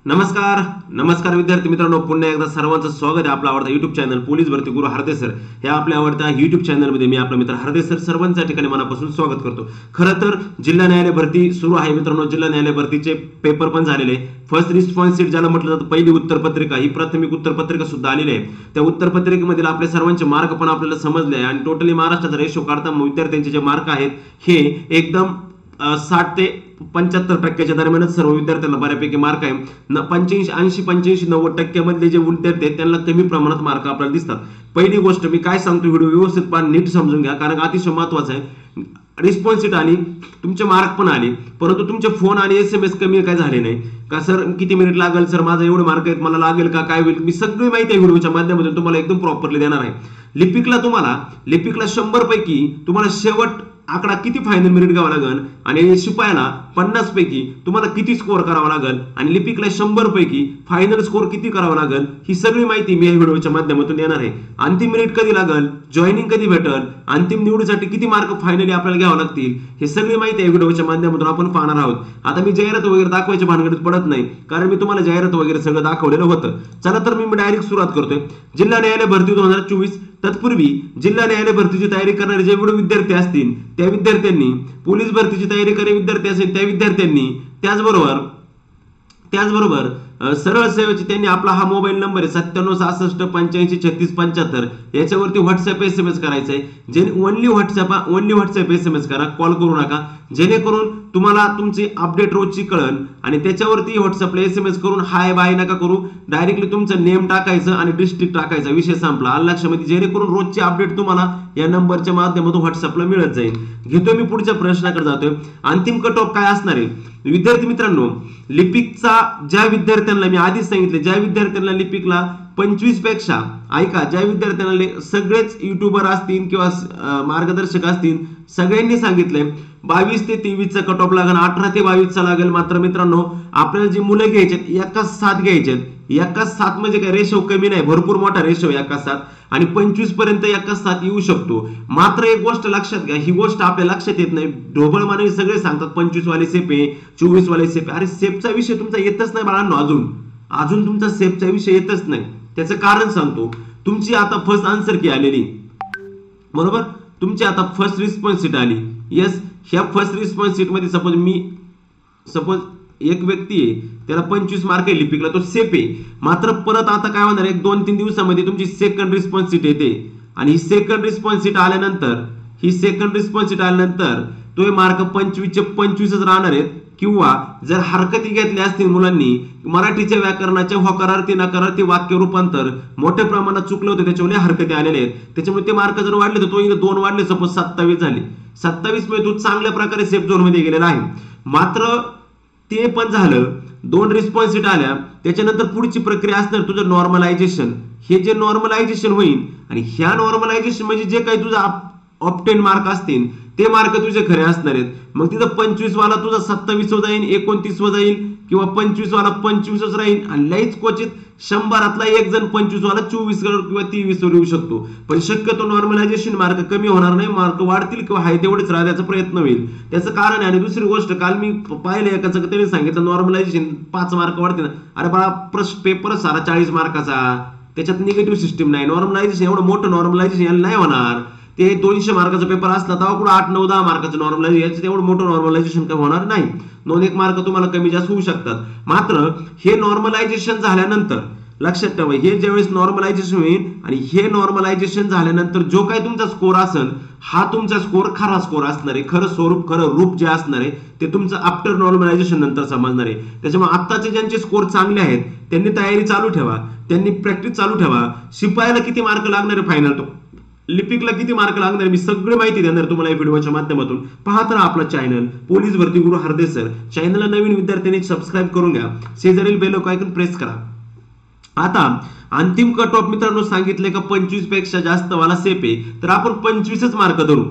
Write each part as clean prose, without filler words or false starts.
नमस्कार विद्यार्थी मित्रांनो, पुन्हा एकदा सर्वांचं स्वागत आहे आपला आवडता YouTube चॅनल पोलीस भरती गुरु हरदे सर या आपल्या आवडत्या YouTube चॅनल मध्ये मी आपला मित्र हरदे सर सर्वांच्या ठिकाणी मनापासून स्वागत करतो। खरं तर जिल्हा न्यायालय भरती सुरू आहे मित्रांनो। जिल्हा न्यायालय भरतीचे पेपर पण झालेले, फर्स्ट रिस्पॉन्स शीट ज्याला म्हटलं जातं पहिली उत्तरपत्रिका, ही प्राथमिक उत्तरपत्रिका सुद्धा आलेली आहे। त्या उत्तरपत्रिकेमधील आपले सर्वांचे मार्क पण आपल्याला समजले आहे आणि टोटली महाराष्ट्राचा रेशो काढता विद्यार्थ्यांचे जे मार्क आहेत हे एकदम 60 ते 75% दरम्यानच सर्व विद्यार्थ्यांना बऱ्यापैकी मार्क आहे। 85-90% मधले जे विद्यार्थी आहेत त्यांना कमी प्रमाणात मार्क आपल्याला दिसतात। पहिली गोष्ट मी काय सांगतो, व्हिडिओ व्यवस्थित पहा, नीट समजून घ्या, कारण अतिशय महत्त्वाचं आहे। रिस्पॉन्स शीट आली, तुमचे मार्क पण आले, परंतु तुमचे फोन आणि SMS कमी काय झाले नाही का सर, किती मिनिट लागेल सर, माझा एवढे मार्क आहेत, मला लागेल का, काय होईल, मी सगळी माहिती आहे व्हिडिओच्या माध्यमातून तुम्हाला एकदम प्रॉपरली देणार आहे। लिपिकला 100 पैकी तुम्हाला शेवट आकडा किती फायनल मेरिट घ्यावा लागेल आणि शिपायाला 50 पैकी तुम्हाला किती स्कोर करावा लागेल आणि लिपिकला 100 पैकी फायनल स्कोर किती करावा लागेल, ही सगळी माहिती मी या व्हिडिओच्या माध्यमातून देणार आहे। अंतिम मेरिट कधी लागेल, जॉईनिंग कधी भेटेल, अंतिम निवडीसाठी किती मार्क फायनली आपल्याला घ्यावे लागतील, हे सगळी माहिती या व्हिडिओच्या माध्यमातून आपण पाहणार आहोत। आता मी जाहिरात वगैरे दाखवायच्या भानगडीत पडत नाही, कारण मी तुम्हाला जाहिरात वगैरे सगळं दाखवलेलं होतं। चला तर मी डायरेक्ट सुरुवात करतोय। जिल्हा न्यायालय भरती 2024। तत्पूर्वी जिल्हा न्यायालय भरतीची तयारी करणारे जे विद्यार्थी असतील त्या विद्यार्थ्यांनी, पोलीस भरतीची तयारी करणारे विद्यार्थी असतील त्या विद्यार्थ्यांनी, त्याचबरोबर सरळ सेवेची त्यांनी आपला हा मोबाईल नंबर आहे 9766853675 याच्यावरती व्हॉट्सअप SMS करायचा आहे। जे ओनली व्हॉट्सअप SMS करा, कॉल करू नका, जेणेकरून तुम्हाला तुमची अपडेट रोजची कळन आणि त्याच्यावरती व्हॉट्सअपला SMS करून हाय बाय नका करू, डायरेक्टली तुमचं नेम टाकायचं आणि डिस्ट्रिक्ट टाकायचा, विषय संपला। आलं लक्षामध्ये, जेणेकरून रोजची अपडेट तुम्हाला या नंबरच्या माध्यमातून व्हॉट्सअपला मिळत जाईल। घेतो मी पुढच्या प्रश्नाकडे जातोय। अंतिम कट ऑफ काय असणार आहे विद्यार्थी मित्रांनो, लिपिकचा ज्या विद्यार्थ्यांना मी आधीच सांगितले, ज्या विद्यार्थ्यांना लिपिकला 25 पेक्षा, ऐका, ज्या विद्यार्थ्यांना सगळेच युट्यूबर असतील किंवा मार्गदर्शक असतील सगळ्यांनी सांगितले 22 ते 23 चा कट ऑफ लागेल, 18 ते 22 चा लागेल। मात्र मित्रांनो, आपल्याला जी मुलं घ्यायचे एकाच 7 घ्यायचे, एकाच 7 म्हणजे काय रेशो कमी नाही, भरपूर मोठा रेशो एकाच 7 आणि 25 पर्यंत एकाच 7 येऊ शकतो। मात्र एक गोष्ट लक्षात घ्या, ही गोष्ट आपल्या लक्षात येत नाही, ढोबळ मानवी सगळे सांगतात 25 वाले सेपे, 24 वाले सेपे। अरे सेपचा विषय तुमचा येतच नाही बाळांनो, अजून तुमचा सेपचा विषय येतच नाही। त्याचं कारण सांगतो, तुमची आता फर्स्ट आन्सर की आलेली बरोबर, तुमची आता फर्स्ट रिस्पॉन्स शीट आली। यस, ह्या फर्स्ट रिस्पॉन्स शीट मध्ये सपोज एक व्यक्ती आहे, त्याला 25 मार्क आहे लिपिकला, तो सेफ आहे। मात्र परत आता काय होणार, 1-2-3 दिवसामध्ये तुमची सेकंड रिस्पॉन्स शीट येते आणि ही सेकंड रिस्पॉन्स शीट आल्यानंतर तो मार्क 25 चे 25च राहणार आहेत। किंवा जर हरकती घेतल्या असतील मुलांनी, मराठीच्या व्याकरणाच्या होकारार्थी नकारार्थी वाक्य रूपांतर मोठ्या प्रमाणात चुकलं होतं, त्याच्यामुळे हरकती आलेल्या आहेत, त्याच्यामुळे ते मार्क जर वाढले तर तो इथे 2 वाढले, सपोज 27 झाले, 27 मध्ये तो चांगल्या प्रकारे सेफ झोन मध्ये गेलेला आहे। मात्र ते पण झालं, 2 रिस्पॉन्स शीट आल्या, त्याच्यानंतर पुढची प्रक्रिया असणार तुझं नॉर्मलायझेशन। हे जे नॉर्मलायझेशन होईल आणि ह्या नॉर्मलायझेशन म्हणजे जे काही तुझा ऑप्टेन मार्क असतील ते मार्क तुझे खरे असणार आहेत। मग तिथं 25 वाला तुझा 27 जाईल, 29 जाईल, किंवा 25 वाला 25च राहील आणि लईच क्वचित 100 एक जण 25 वाला 24 किंवा 23 वर येऊ शकतो। पण शक्यतो नॉर्मलायझेशन मार्क कमी होणार नाही, मार्क वाढतील किंवा हाय तेवढेच राहण्याचा प्रयत्न होईल, त्याचं कारण आहे। आणि दुसरी गोष्ट, काल मी पाहिलं एकाचं त्याने सांगितलं नॉर्मलायझेशन 5 मार्क वाढतील। अरे बाळा, पेपर सारा 40 मार्काचा, त्याच्यात निगेटिव्ह सिस्टीम नाही। नॉर्मलायझेशन एवढं मोठं नॉर्मलायझेशन याला नाही होणार, ते 200 मार्काचा पेपर असला तेव्हा कुठं 8, 9, 10 मार्काचं नॉर्मलायझेशन, एवढं मोठं नॉर्मलायझेशन काही होणार नाही, 2-1 मार्क तुम्हाला कमी जास्त होऊ शकतात। मात्र हे नॉर्मलायझेशन झाल्यानंतर लक्षात ठेवा, हे ज्यावेळेस नॉर्मलायझेशन होईल आणि हे नॉर्मलायझेशन झाल्यानंतर जो काही तुमचा स्कोर असेल हा तुमचा स्कोर खरा स्कोर असणार आहे, खरं स्वरूप खरं रूप जे असणार आहे ते तुमचं आफ्टर नॉर्मलायझेशन नंतर समजणार आहे। त्याच्यामुळे आत्ताचे ज्यांचे स्कोर चांगले आहेत त्यांनी तयारी चालू ठेवा, त्यांनी प्रॅक्टिस चालू ठेवा। शिपायाला किती मार्क लागणार आहे फायनल, तो लिपिकला किती मार्क लागणार, मी सगळी माहिती देणार तुम्हाला या व्हिडिओच्या माध्यमातून। पाहत राहा आपला चॅनल पोलीस भरती गुरु हरदे सर। चॅनलला नवीन विद्यार्थ्यांनी सबस्क्राईब करून घ्या, शेजारील बेल आयकॉन प्रेस करा। आता अंतिम कट ऑफ मित्रांनो सांगितले का 25 पेक्षा जास्त वाला सेफ आहे, तर आपण 25च मार्क धरू।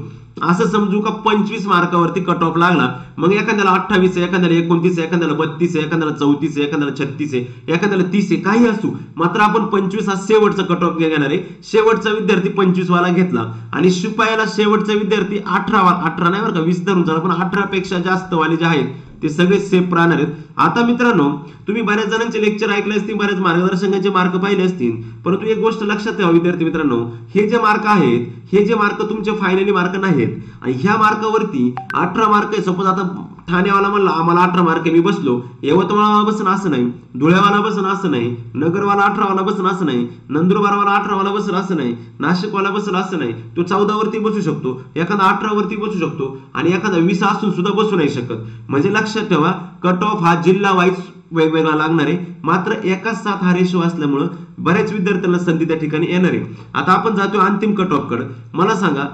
असं समजू का 25 मार्कावरती कट ऑफ लागला, मग एखाद्याला 28 आहे, एखाद्याला 29 आहे, एखाद्याला 32 आहे, एखाद्याला 34 आहे, एखाद्याला 36 आहे, एखाद्याला 30 आहे, काही असू, मात्र आपण 25 हा शेवटचा कट ऑफ घेणार आहे। शेवटचा विद्यार्थी 25 वाला घेतला आणि शिपायाला शेवटचा विद्यार्थी 18 नाही बरं का, 20 धरून चाला, पण 18 पेक्षा जास्त वाले जे आहेत ते सगळे सेफ राहणार आहेत. आता मित्रांनो, तुम्ही बऱ्याच जणांचे लेक्चर ऐकले असतील, बऱ्याच मार्गदर्शकांचे मार्क पाहिले असतील, परंतु एक गोष्ट लक्षात ठेवा विद्यार्थी मित्रांनो, हे जे मार्क आहेत, हे जे मार्क तुमचे फायनली मार्क नाहीत आणि ह्या मार्कावरती 18 मार्क आहे. सपोज आता ठाणेवाला म्हणला आम्हाला 18 मार्क मी बसलो, यवतमाळवाला बसन असं नाही, धुळ्यावाला बसन असं नाही, नगरवाला 18 वाला बसन असं नाही, नंदुरबारवाला 18 वाला बसन असं नाही, नाशिकवाला बसन असं नाही. तो 14 वरती बसू शकतो, एखादा 18 वरती बसू शकतो आणि एखादा 20 असून सुद्धा बसू नाही शकत. म्हणजे लक्षात ठेवा, कट ऑफ हा जिल्हा वाईज वेगवेगळा लागणार आहे. मात्र एकाच साथ हा रेशो असल्यामुळे बऱ्याच विद्यार्थ्यांना संधी त्या ठिकाणी येणार आहे. आता आपण जातो अंतिम कट ऑफ कडे. मला सांगा,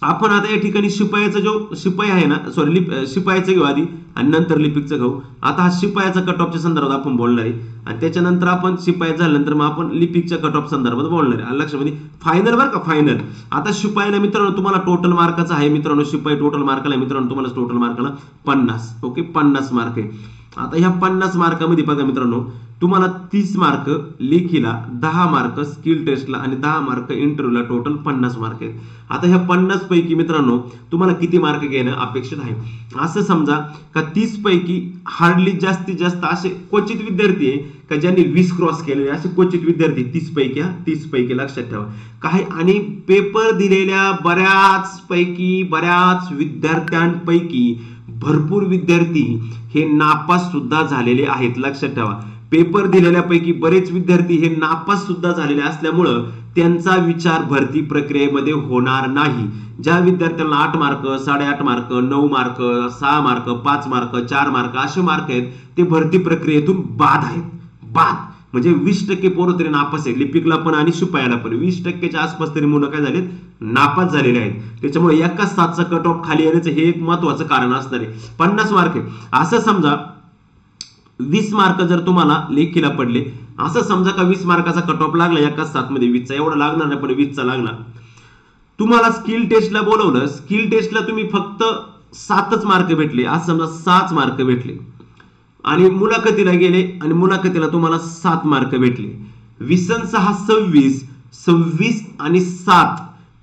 आपण आता या ठिकाणी शिपायाचा जो शिपाई आहे ना, सॉरी शिपायाचं घेऊ आधी आणि नंतर लिपिकचं घेऊ. आता हा शिपायाचा कट ऑफच्या संदर्भात आपण बोलणार आहे आणि त्याच्यानंतर आपण शिपाई झाल्यानंतर मग आपण लिपिकच्या कट ऑफ संदर्भात बोलणार आहे. लक्षामध्ये फायनल बरं का, फायनल. आता शिपाईला मित्रांनो तुम्हाला टोटल मार्काचा आहे मित्रांनो, शिपाई टोटल मार्काला मित्रांनो तुम्हाला टोटल मार्काला 50. ओके, 50 मार्क आहे. आता ह्या 50 मार्कामध्ये बघा मित्रांनो, तुम्हाला 30 मार्क लेखीला, 10 मार्क स्किल टेस्टला आणि 10 मार्क इंटरव्ह्यूला, टोटल 50 मार्क आहेत. आता ह्या 50 पैकी मित्रांनो तुम्हाला किती मार्क घेणं अपेक्षित आहे? असं समजा का 30 पैकी हार्डली जास्तीत जास्त असे क्वचित विद्यार्थी आहे का ज्यांनी 20 क्रॉस केलेले, असे क्वचित विद्यार्थी 30 पैकी लक्षात ठेवा. काही आणि पेपर दिलेल्या बऱ्याच विद्यार्थ्यांपैकी भरपूर विद्यार्थी हे नापास सुद्धा झालेले आहेत. लक्षात ठेवा, पेपर दिलेल्यापैकी बरेच विद्यार्थी हे नापास सुद्धा झालेले असल्यामुळं त्यांचा विचार भरती प्रक्रियेमध्ये होणार नाही. ज्या विद्यार्थ्यांना 8 mark, 8.5 mark, 9 mark, 6 mark, 5 mark, 4 mark असे मार्क आहेत, ते भरती प्रक्रियेतून बाद आहेत. बाद म्हणजे 20% पोरं तरी नापास आहेत. लिपिकला पण आणि शिपायाला पण 20%च्या आसपास तरी मुलं काय झालेत, नापास झालेले आहेत. त्याच्यामुळे एकाच साथचा कट ऑफ खाली येण्याचं हे एक महत्वाचं कारण असणार आहे. 50 मार्क आहे. असं समजा 20 मार्क जर तुम्हाला लेखीला पडले, असं समजा का 20 मार्काचा कट ऑफ लागला एकाच साथ मध्ये, 20चा एवढा लागणार नाही पण 20चा लागला. तुम्हाला स्किल टेस्टला बोलवलं, स्किल टेस्टला तुम्ही फक्त 7च मार्क भेटले, आज समजा 6 मार्क भेटले आणि मुलाखतीला गेले आणि मुलाखतीला तुम्हाला 7 मार्क भेटले. 20 आणि 6 26, 26 आणि 7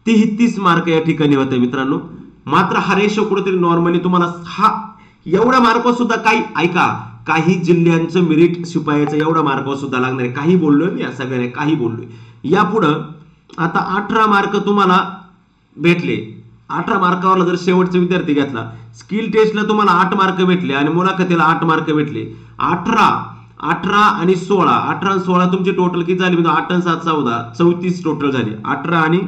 33 मार्क या ठिकाणी होते मित्रांनो. मात्र हा रेशो कुठेतरी नॉर्मली तुम्हाला हा एवढा मार्क सुद्धा काही जिल्ह्यांचं मेरिट शिपायाचं एवढा मार्कावर सुद्धा लागणार आहे. काही बोललोय मी या सगळ्यांना, काही बोललोय. यापुढं आता 18 मार्क तुम्हाला भेटले. 18 मार्कावरला जर शेवटचा विद्यार्थी घेतला, स्किल टेस्टला तुम्हाला 8 मार्क भेटले आणि मुलाखतीला 8 मार्क भेटले. 18 आणि 16, 18 आणि 16 तुमची टोटल किती झाली? 8 आणि 7 14, 34 टोटल झाली. 18 आणि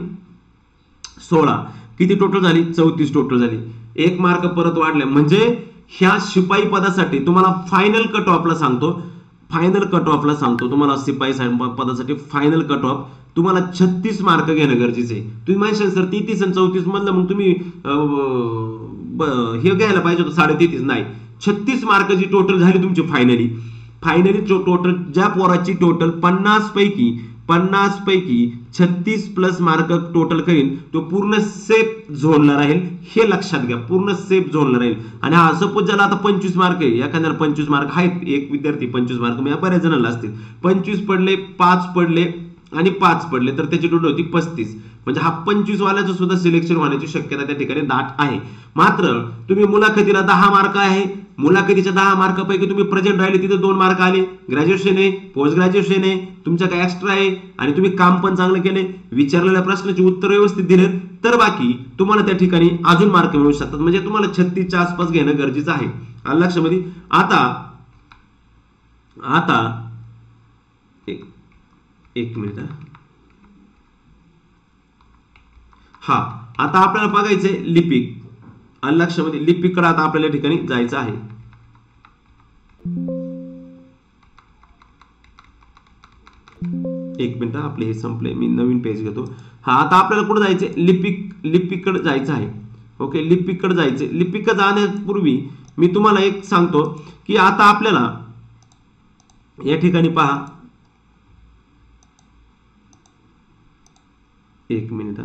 16 किती टोटल झाली? 34 टोटल झाली. 1 मार्क परत वाढले. म्हणजे ह्या शिपाई पदासाठी तुम्हाला फायनल कट ऑफला सांगतो, तुम्हाला शिपाई पदासाठी फायनल कट ऑफ तुम्हाला 36 मार्क घेणं गरजेचं आहे. तुम्ही म्हणशाल सर 33 आणि 34 म्हणलं, मग तुम्ही हे घ्यायला पाहिजे होतं 33.5. नाही, 36 मार्क जी टोटल झाली तुमची फायनली टोटल, ज्या पोराची टोटल 50 पैकी 36 प्लस मार्क टोटल करीन, तो पूर्ण सेफ झोनला राहील. हे लक्षात घ्या, पूर्ण सेफ झोनला राहील. आणि हा सपोज ज्याला आता 25 मार्क आहे, एखाद्याला 25 मार्क आहेत, एक विद्यार्थी 25 मार्क म्हणजे बऱ्याच जणांना असतील, 25 पडले, 5 पडले आणि 5 पडले तर त्याची टोटल होती 35. म्हणजे हा 25 वाल्याचं सुद्धा सिलेक्शन होण्याची शक्यता त्या ठिकाणी दाट आहे. मात्र तुम्ही मुलाखतीला 10 मार्क आहे, मुलाखतीच्या 10 मार्कापैकी तुम्ही प्रेझेंट राहिले, तिथे 2 मार्क आले, ग्रॅज्युएशन आहे, पोस्ट ग्रॅज्युएशन आहे, तुमच्या काय एक्स्ट्रा आहे आणि तुम्ही काम पण चांगलं केले, विचारलेल्या प्रश्नाची उत्तर व्यवस्थित दिले, तर बाकी तुम्हाला त्या ठिकाणी अजून मार्क मिळू शकतात. म्हणजे तुम्हाला 36च्या आसपास घेणं गरजेचं आहे. लक्षामध्ये आता एक मिनिट. आता आपल्याला बघायचंय लिपिक. लक्षामध्ये लिपिककडे आता आपल्याला ठिकाणी जायचं आहे. एक मिनिट, आपले हे संपले, मी नवीन पेज घेतो. आता आपल्याला कुठे जायचंय? लिपिककडे जायचं आहे. ओके, लिपिककडे जायचंय. लिपिक जाण्यापूर्वी मी तुम्हाला एक सांगतो की आता आपल्याला या ठिकाणी पहा, एक मिनिट.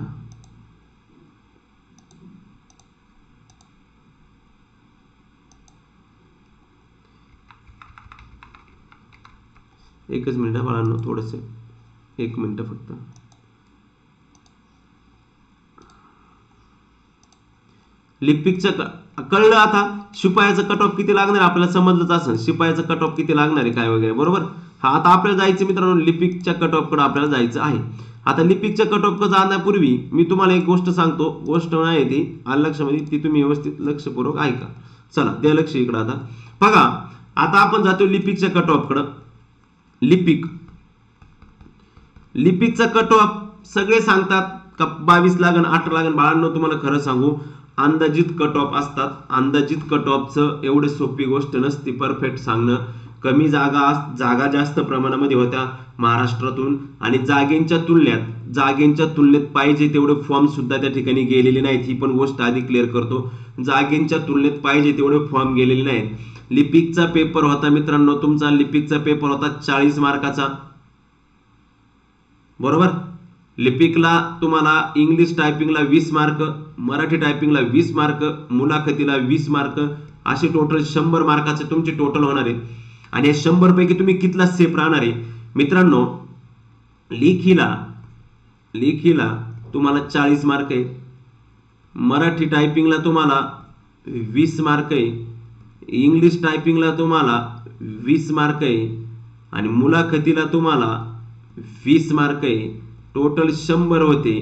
एकच मिनिट बाळांनो, थोडस एक मिनिट फक्त. लिपिकचं कळलं आता शिपायाचं कट ऑफ किती लागणार आपल्याला समजलंच असेल शिपायाचं कट ऑफ किती लागणार आहे काय वगैरे बरोबर. हा आता आपल्याला जायचं मित्रांनो लिपिकच्या कट ऑफ कडे आपल्याला जायचं आहे. आता लिपिकच्या कट ऑफ कडे जाण्यापूर्वी मी तुम्हाला एक गोष्ट सांगतो. गोष्ट नाही ती आलं लक्षामध्ये ती तुम्ही व्यवस्थित लक्षपूर्वक ऐका. चला द्या लक्ष इकडं. आता बघा आता आपण जातो लिपिकच्या कट ऑफ कडे. लिपिकचा कट ऑफ सगळे सांगतात का 22 लागन 18 लागन. बाळांनो तुम्हाला खरं सांगू अंदाजित कट ऑफ असतात. अंदाजित कट ऑफचं एवढी सोपी गोष्ट नसती परफेक्ट सांगणं. कमी जागा जास्त प्रमाणामध्ये होत्या महाराष्ट्रातून आणि जागेंच्या तुलनेत पाहिजे तेवढे फॉर्म सुद्धा त्या ठिकाणी गेलेले नाहीत. ही पण गोष्ट आधी क्लिअर करतो. जागेंच्या तुलनेत पाहिजे तेवढे फॉर्म गेलेले नाहीत. लिपिकचा पेपर होता मित्रांनो तुमचा लिपिकचा पेपर होता 40 मार्काचा बरोबर. लिपिकला तुम्हाला इंग्लिश टायपिंगला 20 मार्क, मराठी टायपिंगला 20 मार्क, मुलाखतीला 20 मार्क असे टोटल 100 मार्काचे तुमचे टोटल होणार आहे. आणि या 100 पैकी तुम्ही कितला सेफ राहणार आहे मित्रांनो. लेखीला तुम्हाला 40 मार्क आहे, मराठी टायपिंगला तुम्हाला 20 मार्क आहे, इंग्लिश टायपिंगला तुम्हाला 20 मार्क आहे आणि मुलाखतीला तुम्हाला 20 मार्क आहे. टोटल 100 होते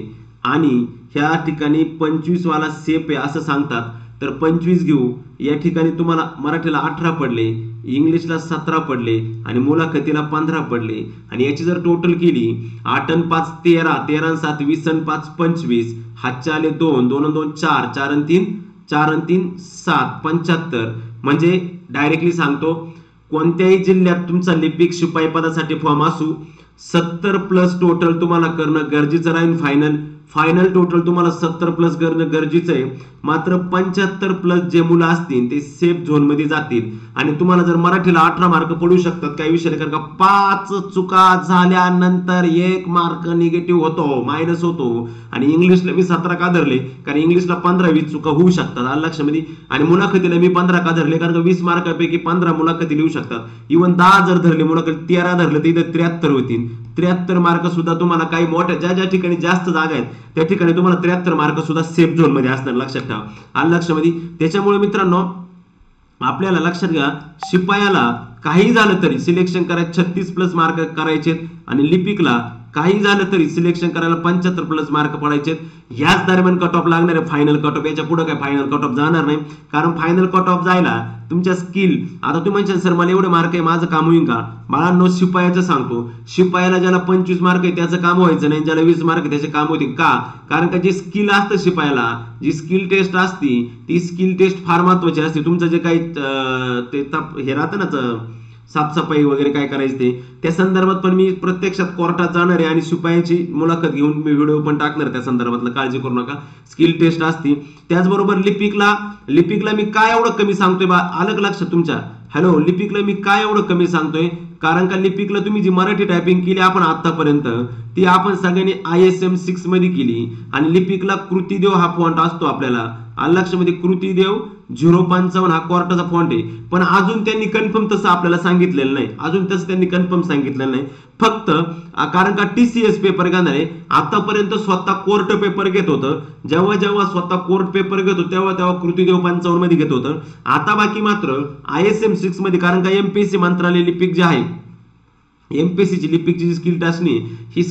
आणि ह्या ठिकाणी 25 वाला सेफ आहे असं सांगतात तर 25 घेऊ. या ठिकाणी तुम्हाला मराठीला 18 पडले, इंग्लिशला 17 पडले आणि मुलाखतीला 15 पडले. आणि याची जर टोटल केली 8 आणि 5 13, 13 आणि 7 20 आणि 5 25, हातचे आले 2, 2 आणि 2 4, 4 आणि 3 7 75. म्हणजे डायरेक्टली सांगतो कोणत्याही जिल्ह्यात तुमचा लिपिक शिपाई पदासाठी फॉर्म असू 70 प्लस टोटल तुम्हाला करणं गरजेचं राहील. फायनल टोटल तुम्हाला 70 प्लस करणं गरजेचं आहे. मात्र 75 प्लस जे मुलं असतील ते सेफ झोन मध्ये जातील. आणि तुम्हाला जर मराठीला 18 मार्क पडू शकतात काही विषय कारण का 5 चुका झाल्यानंतर 1 मार्क निगेटिव्ह होतो मायनस होतो. आणि इंग्लिशला मी 17 का धरले कारण इंग्लिशला 15-20 चुका होऊ शकतात आलं लक्षामध्ये. आणि मुलाखतीला मी 15 का धरले कारण का 20 मार्कापैकी 15 मुलाखती लिहू शकतात. इव्हन 10 जर धरले मुलाखती 13 धरले तर इथे 73 होतील. 73 मार्क सुद्धा तुम्हाला काही मोठ्या ज्या ठिकाणी जास्त जागा आहेत त्या ठिकाणी तुम्हाला 73 मार्क सुद्धा सेफ झोन मध्ये असणार लक्षात ठेवा आलं लक्षामध्ये. त्याच्यामुळे मित्रांनो आपल्याला लक्षात घ्या शिपायाला काही झालं तरी सिलेक्शन करायचे 36 प्लस मार्क करायचे आणि लिपिकला काही झालं तरी सिलेक्शन करायला 75 प्लस मार्क पडायचे. ह्याच दरम्यान कट ऑफ लागणार आहे फायनल कट ऑफ. याच्या पुढे काय फायनल कट ऑफ जाणार नाही कारण फायनल कट ऑफ जायला तुमच्या स्किल. आता तुम्ही म्हणशाल सर मला एवढे मार्क आहे माझं काम होईल का. बाळांनो शिपायाचं सांगतो शिपायाला ज्याला 25 मार्क आहे त्याचं काम व्हायचं नाही, ज्याला 20 मार्क आहे त्याचे काम होतील का कारण का जे स्किल असतं शिपायाला जी स्किल टेस्ट असती ती स्किल टेस्ट फार महत्वाची असते. तुमचं जे काही ते हे राहतं ना साफसफाई वगैरे काय करायचं त्या संदर्भात पण मी प्रत्यक्षात कोर्टात जाणार आहे आणि शिपायाची मुलाखत घेऊन मी व्हिडिओ पण टाकणार त्या संदर्भातला काळजी करू नका. स्किल टेस्ट असती. त्याचबरोबर लिपिकला मी काय एवढं कमी सांगतोय बा अलग लक्षात तुमच्या. हॅलो लिपिकला मी काय एवढं कमी सांगतोय कारण का लिपिकला तुम्ही जी मराठी टायपिंग केली आपण आतापर्यंत ती आपण सगळ्यांनी ISM 6 मध्ये केली. आणि लिपिकला कृतीदेव हा फॉन्ट असतो आपल्याला आलं लक्षामध्ये. कृतीदेव 055 हा कोर्टाचा फॉन्ट आहे. पण अजून त्यांनी कन्फर्म तसं आपल्याला सांगितलेलं नाही. अजून तसं त्यांनी कन्फर्म सांगितलेलं नाही. फक्त कारण का TCS पेपर घेणार आहे. आतापर्यंत स्वतः कोर्ट पेपर घेत होतं. जेव्हा स्वतः कोर्ट पेपर घेतो तेव्हा कृतीदेव 55 मध्ये घेत होतं. आता बाकी मात्र ISM 6 मध्ये कारण का MPSC मंत्रालय लिपिक जे आहे MPSC लिपिकची जी स्किल चाचणी ही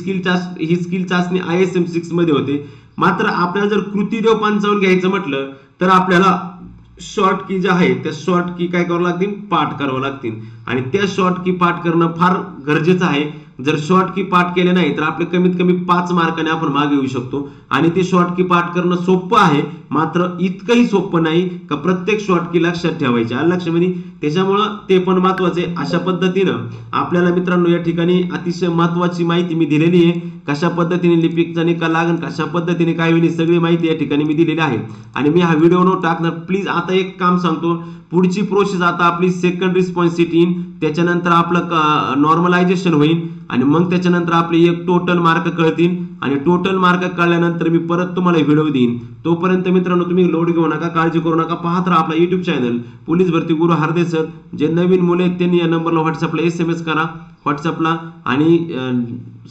स्किल चाचणी ISM 6 मध्ये होते. मात्र आपल्याला जर कृतीदेव 55 घ्यायचं म्हटलं तर आपल्याला शॉर्ट की जे आहे त्या शॉर्ट की काय करावं लागतील पाठ करावं लागतील. आणि त्या शॉर्ट की पाठ करणं फार गरजेचं आहे. जर शॉर्ट की पाठ केले नाही तर आपले कमीत कमी 5 मार्काने आपण मागे येऊ शकतो. आणि ते शॉर्ट की पाठ करणं सोपं आहे मात्र इतकंही सोपं नाही का प्रत्येक शॉर्ट की लक्षात ठेवायची आलं लक्षामध्ये. त्याच्यामुळं ते पण महत्वाचे. अशा पद्धतीनं आपल्याला मित्रांनो या ठिकाणी अतिशय महत्वाची माहिती मी दिलेली आहे. कशा पद्धतीने लिपिकचा निकाल लागेल कशा पद्धतीने काय होईल सगळी माहिती या ठिकाणी मी दिलेली आहे. आणि मी हा व्हिडिओ न टाकणार. प्लीज आता एक काम सांगतो पुढची प्रोसेस आता आपली सेकंड रिस्पॉन्सिबिलिटी त्याच्यानंतर आपलं नॉर्मलायझेशन होईल आणि मग त्याच्यानंतर आपले एक टोटल मार्क कळतील आणि टोटल मार्क कळल्यानंतर मी परत तुम्हाला व्हिडिओ देईन. तोपर्यंत मित्रांनो तुम्ही लोड घेऊ नका काळजी करू नका. पाहत राहा आपला YouTube चॅनल पोलीस भरती गुरु हार्दे सर. जे नवीन मुले आहेत त्यांनी या नंबरला व्हॉट्सअपला SMS करा व्हॉट्सअपला आणि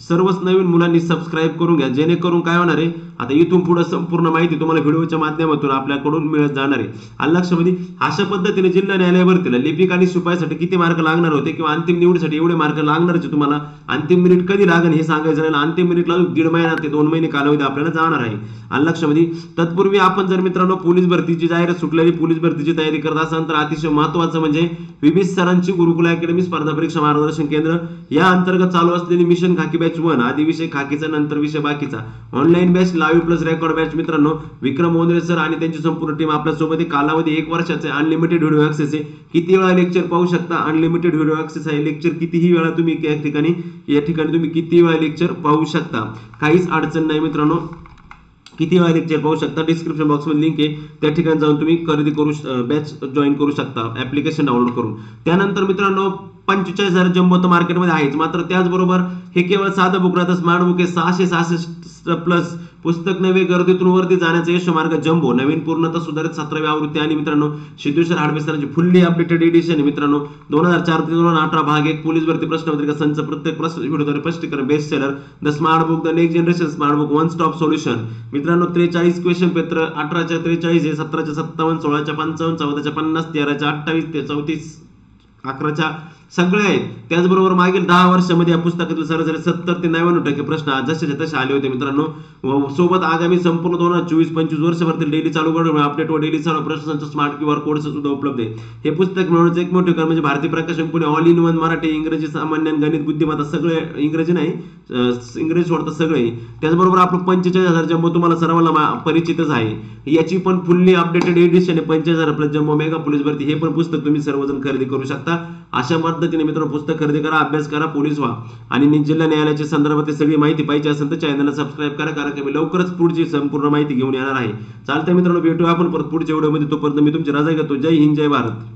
सर्वच नवीन मुलांनी सबस्क्राईब करून घ्या जेणेकरून काय होणार आहे आता इथून पुढे संपूर्ण माहिती तुम्हाला व्हिडिओच्या माध्यमातून आपल्याकडून मिळत जाणार आहे. आलं लक्षामध्ये. अशा पद्धतीने जिल्हा न्यायालय भरतीला लिपिक आणि शिपाईसाठी किती मार्क लागणार होते किंवा अंतिम निवडीसाठी एवढे मार्क लागणारच तुम्हाला. अंतिम मिनिट कधी लागेल हे सांगायचं नाही. अंतिम मिनिटला 1.5 महिना ते 2 महिने कालावधी आपल्याला जाणार आहे. आलं लक्षामध्ये. तत्पूर्वी आपण जर मित्रांनो पोलीस भरतीची जाहिरात सुटलेली पोलीस भरतीची तयारी करत असाल तर अतिशय महत्त्वाचं म्हणजे विविध सरांची गुरुकुल अकॅडमी स्पर्धा परीक्षा मार्गदर्शन केंद्र या अंतर्गत चालू असलेली मिशन खाकी बॅच 1 आधी विषय खाकीचा नंतर विषय बाकीचा online batch live plus record batch मित्रांनो विक्रम मोंद्रे सर आणि त्यांची संपूर्ण टीम आपल्या सोबत आहे. कालावधी 1 वर्षाचे अनलिमिटेड व्हिडिओ ऍक्सेस आहे. किती वेळा लेक्चर पाहू शकता. अनलिमिटेड व्हिडिओ ऍक्सेस आहे. लेक्चर कितीही वेळा तुम्ही या ठिकाणी तुम्ही किती वेळा लेक्चर पाहू शकता. काहीच अडचण नाही मित्रांनो. किती वेळा लेक्चर पाहू शकता. डिस्क्रिप्शन बॉक्स मध्ये लिंक आहे त्या ठिकाणी जाऊन तुम्ही खरेदी करू बॅच जॉईन करू शकता ऍप्लिकेशन डाउनलोड करून. त्यानंतर मित्रांनो 45,000 जम्बो तर मार्केटमध्ये आहेच. मात्र त्याचबरोबर हे केवळ साधं बुक राहतं. स्मार्ट बुक आहे 666 प्लस पुस्तक नवे गर्दीतून वरती जाण्याचा यशोमार्ग जम्बो नवीन पूर्णतः सुधारित 17वी आवृत्ती आणि मित्रांनो सिद्धेश्वर हाडबे सरांची फुल्ली अपडेटेड एडिशन आहे मित्रांनो. 2004 ते 2018 भाग 1 पोलीस भरती प्रश्नपत्रिका संच प्रत्येक प्रश्न व्हिडिओद्वारे स्पष्टीकरण best seller the smart book the next generation smart book one stop solution मित्रांनो. 43 क्वेश्चन पेपर 18च्या 43 आहे 17च्या 57 16च्या 55 14च्या 50 13च्या 28 ते 34 11च्या सगळे आहेत. त्याचबरोबर मागील 10 वर्षांमध्ये या पुस्तकातील सरासरी 70 ते 99% प्रश्न जसेच्या तसे आले होते मित्रांनो. सोबत आगामी संपूर्ण 2024-25 वर्षभरातील डेली चालू घडामोडी अपडेट व डेली चालू प्रश्नांचा स्मार्ट QR कोड सुद्धा उपलब्ध आहे. हे पुस्तक मिळवण्याचं एक मोठे कारण म्हणजे भारतीय प्रकाशन Pune all in one Marathi इंग्रजी सामान्य गणित बुद्धिमत्ता सगळे इंग्रजी नाही इंग्रजी सोडता सगळे. त्याचबरोबर आपलं 45,000 जम्बो तुम्हाला सर्वांना परिचितच आहे. याची पण फुल्ली अपडेटेड एडिशन आहे 45,000 प्लस जम्बो मेगा पोलीस भरती. हे पण पुस्तक तुम्ही सर्वजण खरेदी करू शकता. अशा पद्धतीने मित्रांनो पुस्तक खरेदी करा अभ्यास करा पोलीस व्हा. आणि जिल्हा न्यायालयाच्या संदर्भात सगळी माहिती पाहिजे असेल तर चॅनलला सबस्क्राईब करा कारण की मी लवकरच पुढची संपूर्ण माहिती घेऊन येणार आहे. चालतंय मित्रांनो भेटू आपण परत पुढच्या व्हिडिओमध्ये. तोपर्यंत मी तुमची रजा घेतो. जय हिंद जय भारत.